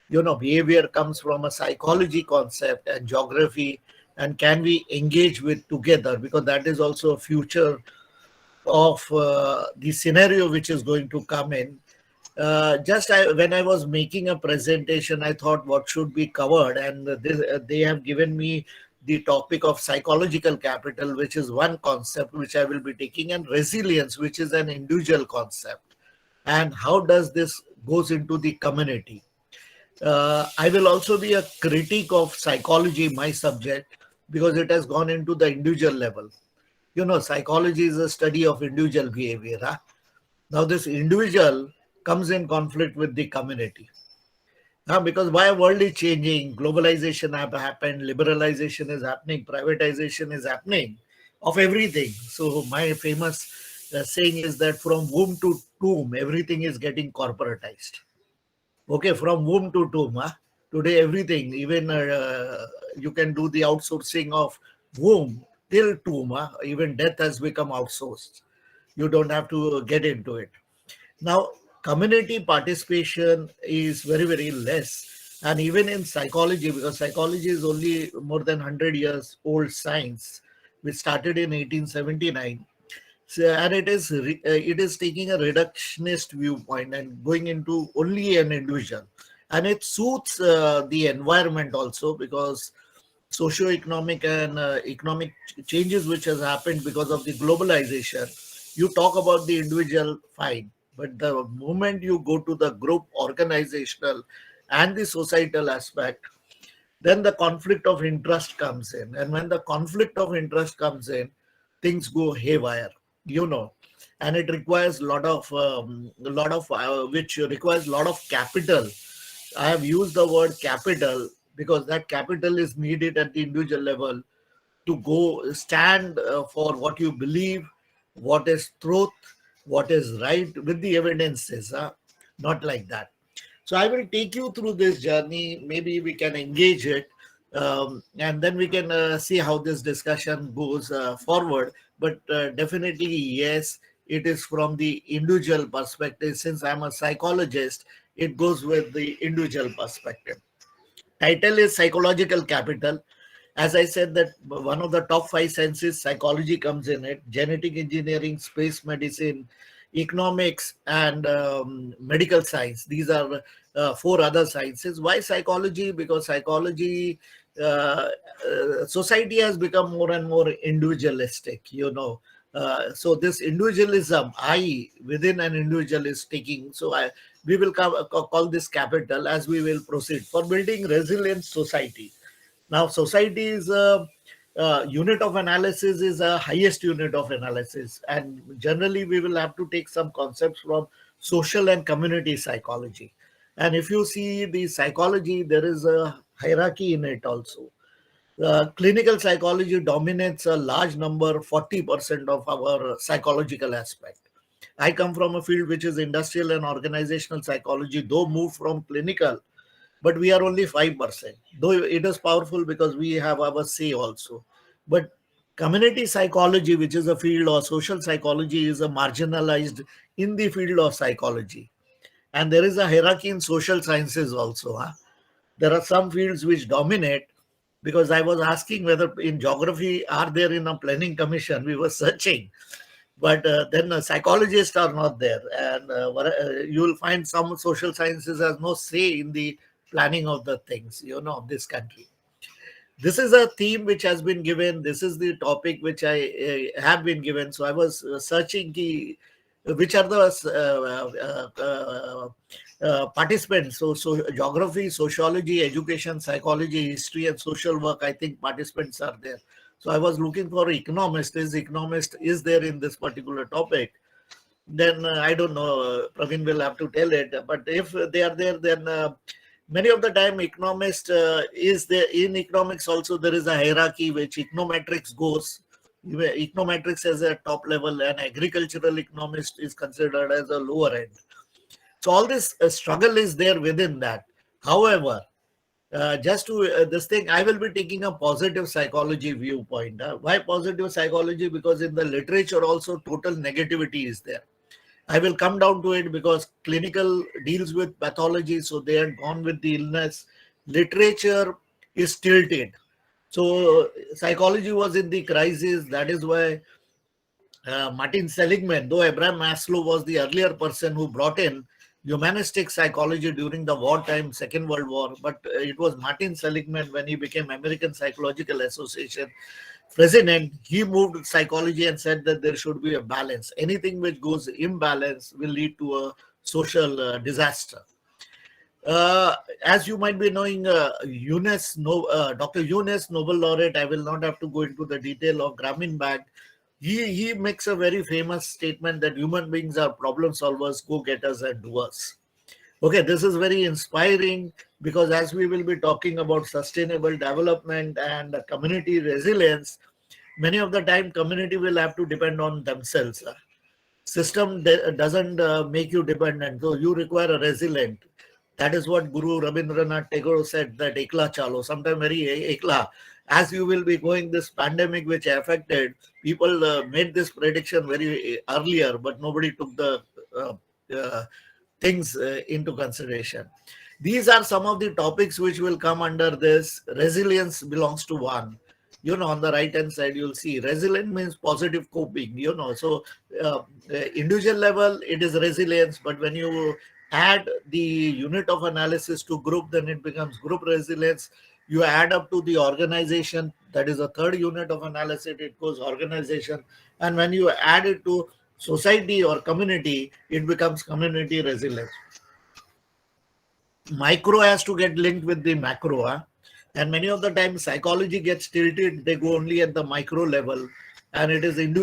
Behavior comes from a psychology concept and geography, and can we engage with together, because that is also a future of the scenario which is going to come in. When I was making a presentation, I thought what should be covered, and they have given me the topic of psychological capital, which is one concept which I will be taking, and resilience, which is an individual concept, and how does this goes into the community. I will also be a critic of psychology, my subject, because it has gone into the individual level. Psychology is a study of individual behavior. Huh? Now, this individual comes in conflict with the community. Because why world is changing, globalization have happened, liberalization is happening, privatization is happening of everything. So my famous saying is that from womb to tomb, everything is getting corporatized. Okay, from womb to tomb. Huh? Today, everything, even you can do the outsourcing of womb till tomb. Huh? Even death has become outsourced. You don't have to get into it. Now, community participation is very, very less. And even in psychology, because psychology is only more than 100 years old science, which started in 1879. So, and it is taking a reductionist viewpoint and going into only an individual, and it suits the environment also, because socio-economic and economic changes which has happened because of the globalization. You talk about the individual, fine, but the moment you go to the group, organizational, and the societal aspect, then the conflict of interest comes in, and when the conflict of interest comes in, things go haywire, you know and it requires which requires a lot of capital. I have used the word capital because that capital is needed at the individual level to go stand for what you believe, what is truth, what is right with the evidences. Not like that. So I will take you through this journey. Maybe we can engage it, and then we can see how this discussion goes forward. But definitely, yes, it is from the individual perspective. Since I'm a psychologist, it goes with the individual perspective. Title is Psychological Capital. As I said, that one of the top five sciences, psychology comes in it. Genetic engineering, space medicine, economics, and medical science. These are four other sciences. Why psychology? Because psychology, society has become more and more individualistic. So this individualism, I within an individual is taking. We will call this capital as we will proceed for building resilient society. Now, society is a unit of analysis, is a highest unit of analysis, and generally we will have to take some concepts from social and community psychology. And if you see the psychology, there is a hierarchy in it also. Clinical psychology dominates a large number, 40% of our psychological aspect. I come from a field which is industrial and organizational psychology, though moved from clinical, but we are only 5%, though it is powerful because we have our say also. But community psychology, which is a field, or social psychology, is a marginalized in the field of psychology. And there is a hierarchy in social sciences also. There are some fields which dominate, because I was asking whether in geography are there in a planning commission. We were searching, but then psychologists are not there, and you will find some social sciences has no say in the planning of the things, of this country. This is a theme which has been given. This is the topic which I have been given. So I was searching which are the participants. So geography, sociology, education, psychology, history, and social work. I think participants are there. So I was looking for economist. Economist is there in this particular topic? Then I don't know. Praveen will have to tell it. But if they are there, then many of the time economist is there. In economics also there is a hierarchy which econometrics goes. Econometrics as a top level, and agricultural economist is considered as a lower end. So all this struggle is there within that. However, just to this thing, I will be taking a positive psychology viewpoint. Why positive psychology? Because in the literature also total negativity is there. I will come down to it because clinical deals with pathology, so they had gone with the illness. Literature is tilted. So psychology was in the crisis. That is why Martin Seligman, though Abraham Maslow was the earlier person who brought in humanistic psychology during the wartime, Second World War, but it was Martin Seligman when he became American Psychological Association president. He moved psychology and said that there should be a balance. Anything which goes imbalance will lead to a social disaster. As you might be knowing, Dr. Yunus, Nobel laureate, I will not have to go into the detail of Grameen Bag. He makes a very famous statement that human beings are problem solvers, go-getters, and doers. Okay, this is very inspiring because as we will be talking about sustainable development and community resilience, many of the time community will have to depend on themselves. System doesn't make you dependent, so you require a resilient. That is what Guru Rabindranath Tagore said, that ekla chalo, sometime very ekla. As you will be going this pandemic which affected, people made this prediction very earlier, but nobody took the uh, uh, things into consideration. These are some of the topics which will come under this. Resilience belongs to one. On the right hand side, you'll see resilient means positive coping. So individual level, it is resilience, but when you add the unit of analysis to group, then it becomes group resilience. You add up to the organization, that is a third unit of analysis, it goes organization. And when you add it to society or community, it becomes community resilience. Micro has to get linked with the macro. And many of the times psychology gets tilted, they go only at the micro level, and it is individual